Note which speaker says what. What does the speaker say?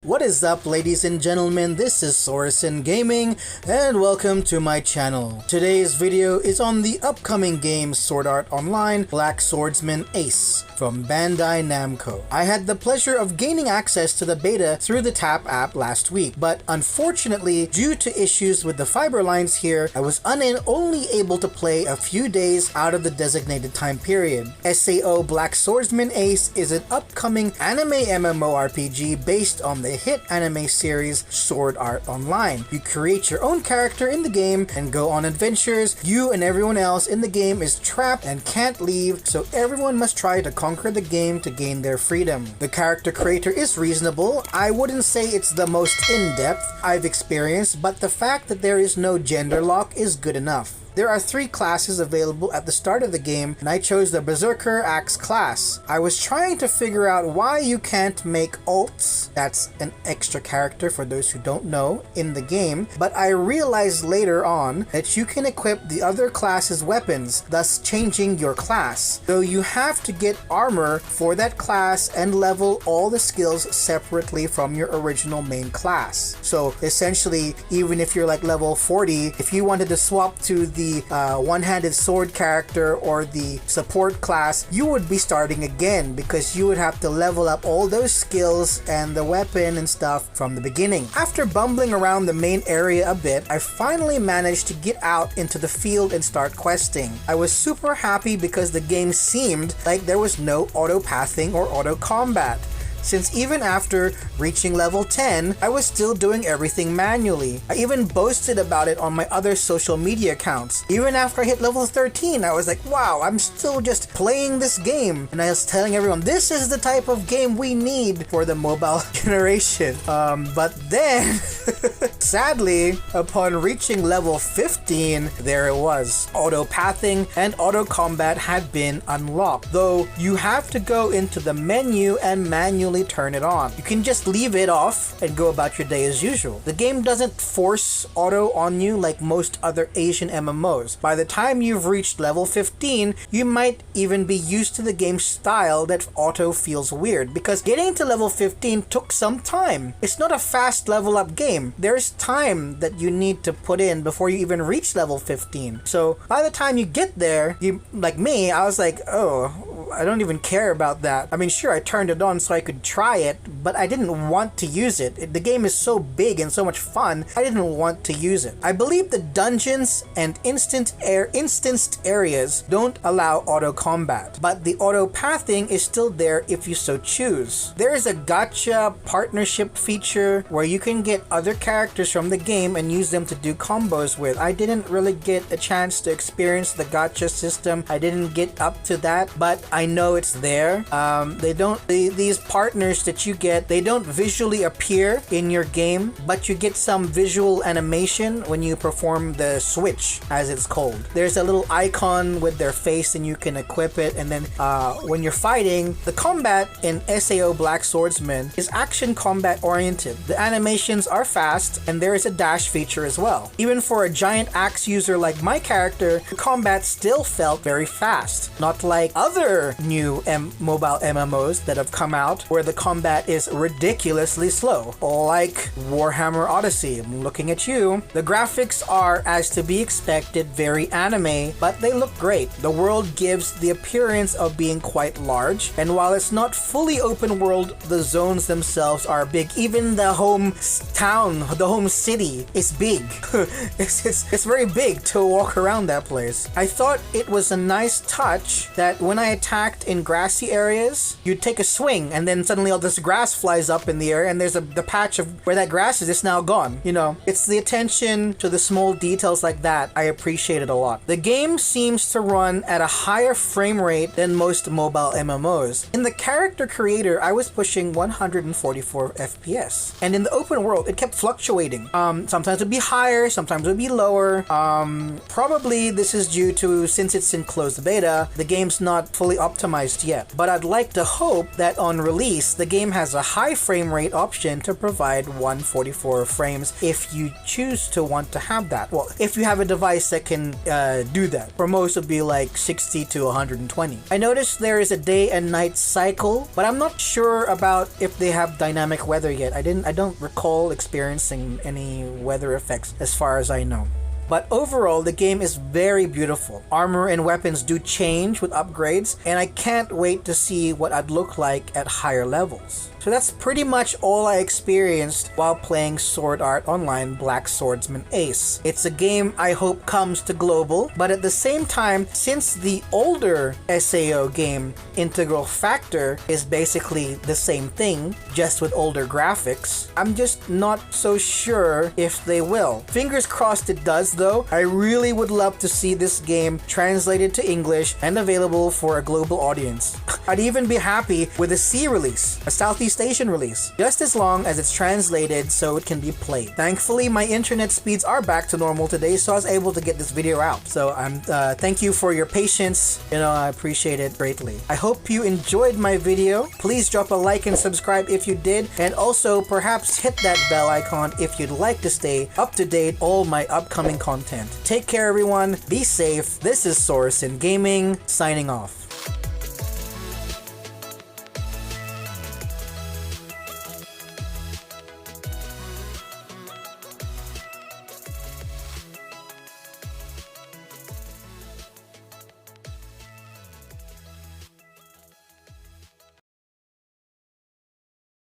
Speaker 1: What is up, ladies and gentlemen? This is Sorensen Gaming and welcome to my channel. Today's video is on the upcoming game Sword Art Online Black Swordsman Ace from Bandai Namco. I had the pleasure of gaining access to the beta through the TAP app last week, but unfortunately, due to issues with the fiber lines here, I was only able to play a few days out of the designated time period. SAO Black Swordsman Ace is an upcoming anime MMORPG based on the hit anime series Sword Art Online. You create your own character in the game and go on adventures. You and everyone else in the game is trapped and can't leave, so everyone must try to conquer the game to gain their freedom. The character creator is reasonable. I wouldn't say it's the most in-depth I've experienced, but the fact that there is no gender lock is good enough. There are 3 classes available at the start of the game, and I chose the Berserker Axe class. I was trying to figure out why you can't make ults, that's an extra character for those who don't know, in the game, but I realized later on that you can equip the other class's weapons, thus changing your class. Though you have to get armor for that class and level all the skills separately from your original main class. So essentially, even if you're like level 40, if you wanted to swap to the one-handed sword character or the support class, you would be starting again because you would have to level up all those skills and the weapon and stuff from the beginning. After bumbling around the main area a bit, I finally managed to get out into the field and start questing. I was super happy because the game seemed like there was no auto-pathing or auto-combat, since even after reaching level 10, I was still doing everything manually. I even boasted about it on my other social media accounts. Even after I hit level 13, I was like, wow, I'm still just playing this game. And I was telling everyone, this is the type of game we need for the mobile generation. But then, sadly, upon reaching level 15, there it was. Auto-pathing and auto-combat had been unlocked. Though, you have to go into the menu and manually turn it on. You can just leave it off and go about your day as usual. The game doesn't force auto on you like most other Asian MMOs. By the time you've reached level 15, you might even be used to the game's style that auto feels weird, because getting to level 15 took some time. It's not a fast level up game. There's time that you need to put in before you even reach level 15. So by the time you get there, you, like me, I was like, oh, I don't even care about that. I mean, sure, I turned it on so I could try it, but I didn't want to use it. The game is so big and so much fun, I didn't want to use it. I believe the dungeons and instanced areas don't allow auto combat, but the auto pathing is still there if you so choose. There is a gacha partnership feature where you can get other characters from the game and use them to do combos with. I didn't really get a chance to experience the gacha system. I didn't get up to that, but I know it's there. These partners that you get, they don't visually appear in your game, but you get some visual animation when you perform the switch, as it's called. There's a little icon with their face and you can equip it, and then when you're fighting, the combat in SAO Black Swordsman is action combat oriented. The animations are fast and there is a dash feature as well. Even for a giant axe user like my character, the combat still felt very fast. Not like other new mobile MMOs that have come out where the combat is ridiculously slow, like Warhammer Odyssey. I'm looking at you. The graphics are, as to be expected, very anime, but they look great. The world gives the appearance of being quite large, and while it's not fully open world, the zones themselves are big. Even the home town, the home city is big. It's very big to walk around that place. I thought it was a nice touch that when I attacked in grassy areas, you'd take a swing and then suddenly all this grass flies up in the air and there's the patch of where that grass is now gone. You know, it's the attention to the small details like that I appreciated a lot. The game seems to run at a higher frame rate than most mobile MMOs. In the character creator, I was pushing 144 FPS. And in the open world, it kept fluctuating. Sometimes it would be higher, sometimes it would be lower. Probably this is due to, since it's in closed beta, the game's not fully optimized yet, but I'd like to hope that on release, the game has a high frame rate option to provide 144 frames if you choose to want to have that. Well, if you have a device that can do that. For most, would be like 60 to 120. I noticed there is a day and night cycle, but I'm not sure about if they have dynamic weather yet. I don't recall experiencing any weather effects as far as I know. But overall, the game is very beautiful. Armor and weapons do change with upgrades, and I can't wait to see what I'd look like at higher levels. So that's pretty much all I experienced while playing Sword Art Online Black Swordsman Ace. It's a game I hope comes to global, but at the same time, since the older SAO game Integral Factor is basically the same thing, just with older graphics, I'm just not so sure if they will. Fingers crossed it does though. I really would love to see this game translated to English and available for a global audience. I'd even be happy with a C release, a Southeast Asian release, just as long as it's translated so it can be played. Thankfully, my internet speeds are back to normal today, so I was able to get this video out. So thank you for your patience. I appreciate it greatly. I hope you enjoyed my video. Please drop a like and subscribe if you did, and also perhaps hit that bell icon if you'd like to stay up to date all my upcoming content. Take care everyone, be safe. This is Sorensen Gaming, signing off.